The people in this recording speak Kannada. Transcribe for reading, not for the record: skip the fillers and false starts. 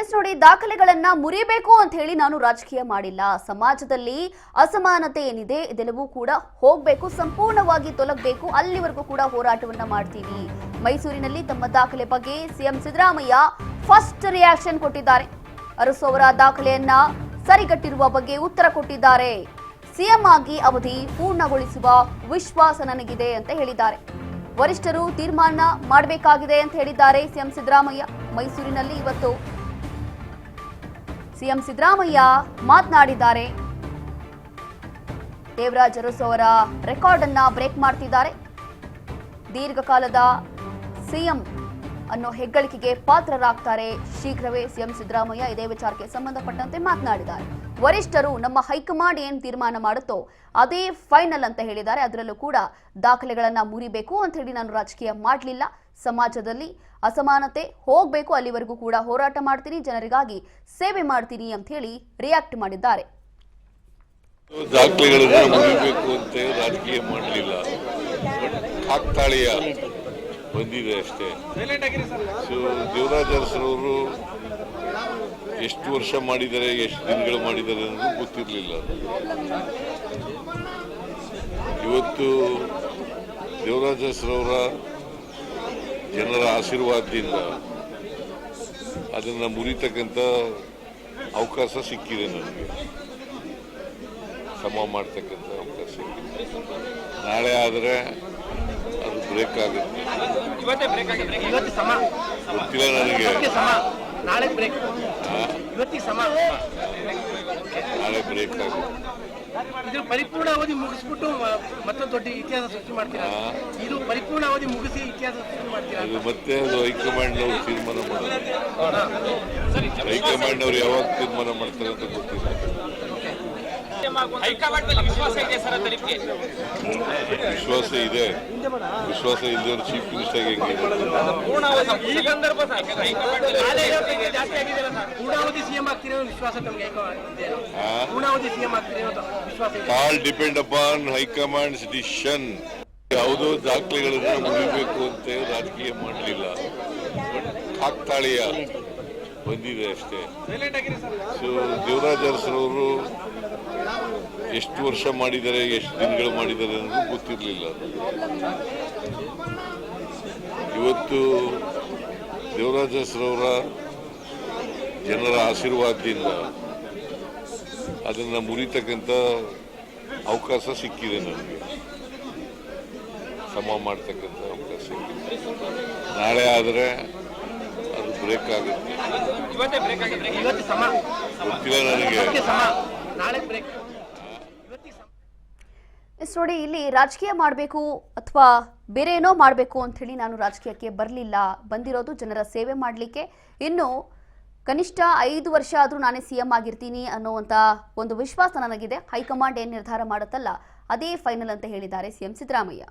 ಎಸ್ ನೋಡಿ, ದಾಖಲೆಗಳನ್ನ ಮುರಿಬೇಕು ಅಂತ ಹೇಳಿ ನಾನು ರಾಜಕೀಯ ಮಾಡಿಲ್ಲ. ಸಮಾಜದಲ್ಲಿ ಅಸಮಾನತೆ ಏನಿದೆ ಇದೆಲ್ಲವೂ ಕೂಡ ಹೋಗಬೇಕು, ಸಂಪೂರ್ಣವಾಗಿ ತೊಲಗಬೇಕು, ಅಲ್ಲಿವರೆಗೂ ಕೂಡ ಹೋರಾಟವನ್ನ ಮಾಡ್ತೀವಿ. ಮೈಸೂರಿನಲ್ಲಿ ತಮ್ಮ ದಾಖಲೆ ಬಗ್ಗೆ ಸಿಎಂ ಸಿದ್ದರಾಮಯ್ಯ ಫಸ್ಟ್ ರಿಯಾಕ್ಷನ್ ಕೊಟ್ಟಿದ್ದಾರೆ. ಅರಸು ಅವರ ದಾಖಲೆಯನ್ನ ಸರಿಗಟ್ಟಿರುವ ಬಗ್ಗೆ ಉತ್ತರ ಕೊಟ್ಟಿದ್ದಾರೆ. ಸಿಎಂ ಆಗಿ ಅವಧಿ ಪೂರ್ಣಗೊಳಿಸುವ ವಿಶ್ವಾಸ ನನಗಿದೆ ಅಂತ ಹೇಳಿದ್ದಾರೆ. ವರಿಷ್ಠರು ತೀರ್ಮಾನ ಮಾಡಬೇಕಾಗಿದೆ ಅಂತ ಹೇಳಿದ್ದಾರೆ ಸಿಎಂ ಸಿದ್ದರಾಮಯ್ಯ. ಮೈಸೂರಿನಲ್ಲಿ ಇವತ್ತು ಸಿಎಂ ಸಿದ್ದರಾಮಯ್ಯ ಮಾತನಾಡಿದ್ದಾರೆ. ದೇವರಾಜ್ ಅರಸು ಅವರ ರೆಕಾರ್ಡ್ ಅನ್ನ ಬ್ರೇಕ್ ಮಾಡ್ತಿದ್ದಾರೆ. ದೀರ್ಘಕಾಲದ ಸಿಎಂ ಅನ್ನೋ ಹೆಗ್ಗಳಿಕೆಗೆ ಪಾತ್ರರಾಗ್ತಾರೆ ಶೀಘ್ರವೇ ಸಿಎಂ ಸಿದ್ದರಾಮಯ್ಯ. ಇದೇ ವಿಚಾರಕ್ಕೆ ಸಂಬಂಧಪಟ್ಟಂತೆ ಮಾತನಾಡಿದ್ದಾರೆ. ವರಿಷ್ಠರು ನಮ್ಮ ಹೈಕಮಾಂಡ್ ಏನ್ ತೀರ್ಮಾನ ಮಾಡುತ್ತೋ ಅದೇ ಫೈನಲ್ ಅಂತ ಹೇಳಿದ್ದಾರೆ. ಅದರಲ್ಲೂ ಕೂಡ ದಾಖಲೆಗಳನ್ನ ಮುರಿಬೇಕು ಅಂತ ಹೇಳಿ ನಾನು ರಾಜಕೀಯ ಮಾಡಲಿಲ್ಲ. ಸಮಾಜದಲ್ಲಿ ಅಸಮಾನತೆ ಹೋಗಬೇಕು, ಅಲ್ಲಿವರೆಗೂ ಕೂಡ ಹೋರಾಟ ಮಾಡ್ತೀನಿ, ಜನರಿಗಾಗಿ ಸೇವೆ ಮಾಡ್ತೀನಿ ಅಂತ ಹೇಳಿ ರಿಯಾಕ್ಟ್ ಮಾಡಿದ್ದಾರೆ. ದಾಖಲೆಗಳನ್ನ ಮುರಿಬೇಕು ಅಂತ ರಾಜಕೀಯ ಮಾಡಲಿಲ್ಲ, ಕಾಕ್ತಾಳೀಯ ಬಂದಿದೆ ಅಷ್ಟೇ. ದೇವರಾಜ್ ಅರಸರವರು ಎಷ್ಟು ವರ್ಷ ಮಾಡಿದ್ದಾರೆ, ಎಷ್ಟು ದಿನಗಳು ಮಾಡಿದ್ದಾರೆ ಅನ್ನೋದು ಗೊತ್ತಿರಲಿಲ್ಲ. ಇವತ್ತು ದೇವರಾಜ್ ಅರಸರವರ ಜನರ ಆಶೀರ್ವಾದದಿಂದ ಅದನ್ನ ಮುರಿತಕ್ಕಂಥ ಅವಕಾಶ ಸಿಕ್ಕಿದೆ ನನಗೆ, ಸಮ ಮಾಡ್ತಕ್ಕಂಥ ಅವಕಾಶ ಸಿಕ್ಕಿದೆ. ನಾಳೆ ಆದರೆ ಅದು ಬ್ರೇಕ್ ಆಗುತ್ತೆ, ಗೊತ್ತಿಲ್ಲ ನನಗೆ. ನಾಳೆ ಬ್ರೇಕ್ ಆಗುತ್ತೆ. ಇದು ಪರಿಪೂರ್ಣ ಅವಧಿ ಮುಗಿಸ್ಬಿಟ್ಟು ಮತ್ತೊಂದು ದೊಡ್ಡ ಇತಿಹಾಸ ಸೃಷ್ಟಿ ಮಾಡ್ತೀರಾ? ಇದು ಪರಿಪೂರ್ಣ ಅವಧಿ ಮುಗಿಸಿ ಇತಿಹಾಸ ಸೃಷ್ಟಿ ಮಾಡ್ತೀರಾ? ಅದು ಮತ್ತೆ ಅದು ಹೈಕಮಾಂಡ್ ಅವರು ತೀರ್ಮಾನ ಮಾಡೋದು. ಹೈಕಮಾಂಡ್ ಅವರು ಯಾವಾಗ ತೀರ್ಮಾನ ಮಾಡ್ತಾರೆ ಅಂತ ಗೊತ್ತಿಲ್ಲ. ವಿಶ್ವಾಸ ಇದೆ. ವಿಶ್ವಾಸ ಇಲ್ಲದವರು ಚೀಫ್ ಮಿನಿಸ್ಟರ್ ಹೆಂಗಿದೆ? All depend upon high command's decision. ಯಾವುದೋ ದಾಖಲೆಗಳನ್ನ ಮುರಿಬೇಕು ಅಂತ ರಾಜಕೀಯ ಮಾಡಲಿಲ್ಲ, ಕಾಕ್ತಾಳೀಯ ಬಂದಿದೆ ಅಷ್ಟೇ. ದೇವರಾಜ್ ಅರಸರವರು ಎಷ್ಟು ವರ್ಷ ಮಾಡಿದ್ದಾರೆ, ಎಷ್ಟು ದಿನಗಳು ಮಾಡಿದ್ದಾರೆ ಅನ್ನೋದು ಗೊತ್ತಿರಲಿಲ್ಲ. ಇವತ್ತು ದೇವರಾಜ್ ಅರಸರವರ ಜನರ ಆಶೀರ್ವಾದದಿಂದ ಅದನ್ನ ಮುರಿತಕ್ಕಂಥ ಅವಕಾಶ ಸಿಕ್ಕಿದೆ ನನಗೆ, ಸಮ ಮಾಡ್ತಕ್ಕಂಥ ಅವಕಾಶ ಸಿಕ್ಕಿದೆ. ನಾಳೆ ಆದರೆ ಅದು ಬ್ರೇಕ್ ಆಗುತ್ತೆ, ಗೊತ್ತಿಲ್ಲ ನನಗೆ. ನೋಡಿ, ಇಲ್ಲಿ ರಾಜಕೀಯ ಮಾಡಬೇಕು ಅಥವಾ ಬೇರೆ ಏನೋ ಮಾಡಬೇಕು ಅಂತ ಹೇಳಿ ನಾನು ರಾಜಕೀಯಕ್ಕೆ ಬರಲಿಲ್ಲ. ಬಂದಿರೋದು ಜನರ ಸೇವೆ ಮಾಡಲಿಕ್ಕೆ. ಇನ್ನು ಕನಿಷ್ಠ 5 ವರ್ಷ ಆದರೂ ನಾನೇ ಸಿಎಂ ಆಗಿರ್ತೀನಿ ಅನ್ನುವಂಥ ಒಂದು ವಿಶ್ವಾಸ ನನಗಿದೆ. ಹೈಕಮಾಂಡ್ ಏನು ನಿರ್ಧಾರ ಮಾಡುತ್ತಲ್ಲ ಅದೇ ಫೈನಲ್ ಅಂತ ಹೇಳಿದ್ದಾರೆ ಸಿಎಂ ಸಿದ್ದರಾಮಯ್ಯ.